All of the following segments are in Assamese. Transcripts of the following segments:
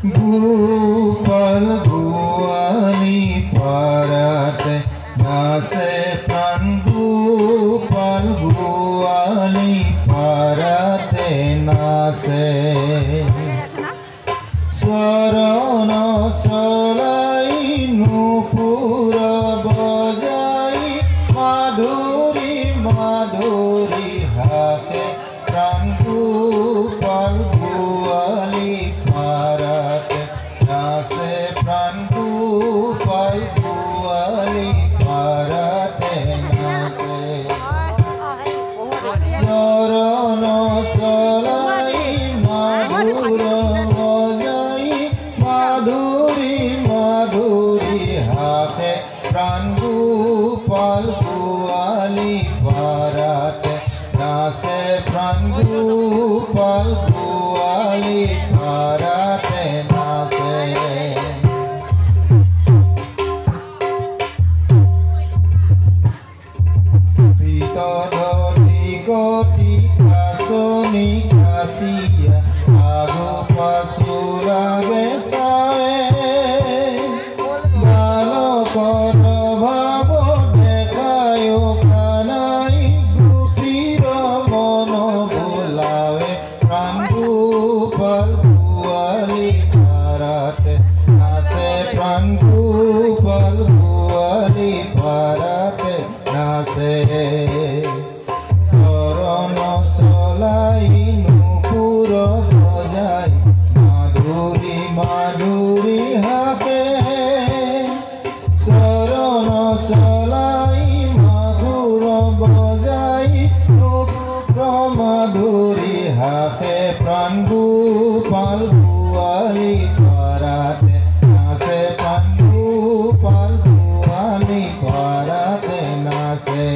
গোপাল গোয়ালি পাড়াতে নাচে প্রাণ গোপাল গোয়ালি পাড়াতে নাচে চরণ চলাই নুপুর বজাই মাধুরী মাধুরী হাসে প্রাণ গোপাল গোয়ালি পাড়াতে নাচে প্রাণ গোপাল গোয়ালি পাড়াতে নাচে চরণ চলাই মাধুর বজাই মাধুরী মাধুরী হাসে প্রাণ গোপাল গোয়ালি পাড়াতে নাচে প্রাণ গোপাল গোয়ালি পাড়াতে নাচে পিতধতি গতি কাছনি কাছিয়া আগু পাছু লাগে চাৱে বালকৰ ভাৱ দেখায়ো কানাই গোপীৰ মন বোলাৱে প্ৰাণ গোপাল গোৱালি পাড়াতে নাচে প্ৰাণ গোপাল গোৱালি পাড়াতে নাচে চৰণ চলাই নুপুৰ বজাই মাধুৰী মাধুৰী হাসে চৰণ চলাই মাধুৰ বজাই নুপুৰ মাধুৰী হাসে প্ৰাণ গোপাল গোৱালি পাড়াতে নাচে প্ৰাণ গোপাল গোৱালি পাড়াতে নাচে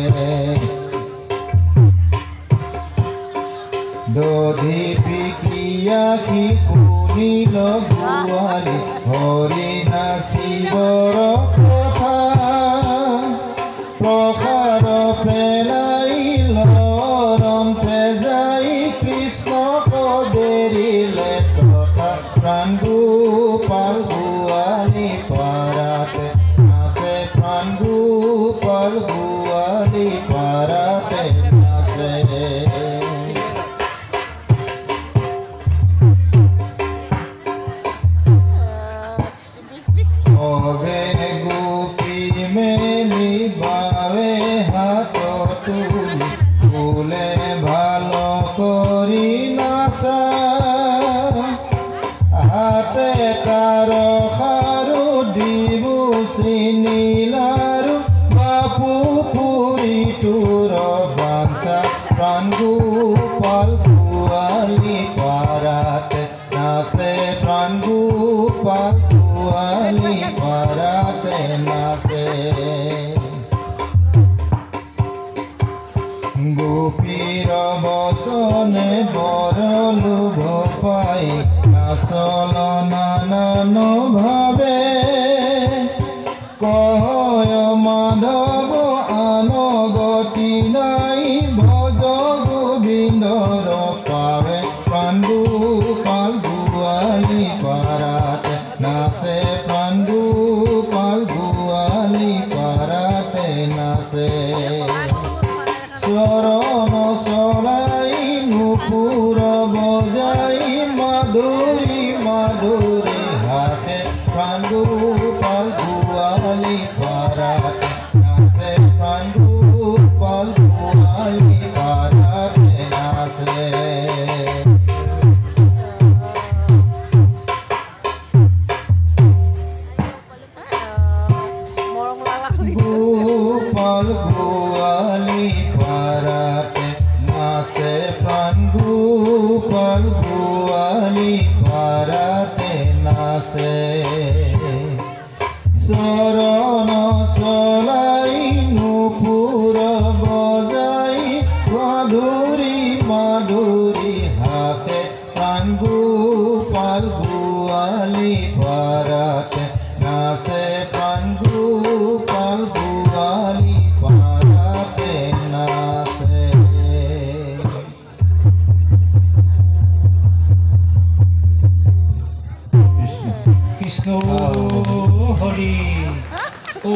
দধি পিকিয়াখি শুনিল গোৱালি হৰি নাচিবৰ কথা প্ৰসাৰ পেলাইল ৰন্তে যাই কৃষ্ণক বেৰিলে তথা প্ৰাণ গোপাল গোৱালি পাড়াতে নাচে প্ৰাণ গোপাল গোৱালি পাড়াতে নাচে অবে গোপী মেলি বাৱে হাত তুলি ফুলে ভাল কৰি নাচা হাতে তাৰ খাৰু দিবু চিনিলাৰু বাপু পুৰি তোৰ বাঞ্চা প্ৰাণ গোপাল গোৱালি পাড়াতে নাচে প্ৰাণ গোপাল গোৱালি পাড়াতে নাচে গোপীৰ বচনে বৰ লোভ পাই নাচল নানান ভাৱে কয় মাধৱ আন গতি নাই ভজ গোবিন্দৰ পাৱে প্ৰাণ গোপাল গোৱালি পাড়াতে নাচে প্ৰাণ গোপাল গোৱালি পাড়াতে নাচে চৰণ চলাই নুপুৰ বজাই মাধুৰী মাধুৰী হাসে প্ৰাণ গোপাল গোৱালি পাড়াতে নাচে প্ৰাণ গোপাল গোৱালি পাড়াতে নাচে গোপাল গোৱালি পাড়াতে নাচে প্ৰাণ গোপাল গোৱালি পাড়াতে নাচে চৰণ চলাই নুপুৰ বজাই মাধুৰী মাধুৰী হাসে প্ৰাণ গোপাল গোৱালি পাড়াতে নাচে প্ৰাণ গোপাল গোৱালি পাড়াতে নাচে কৃষ্ণ কৃষ্ণ হৰি ও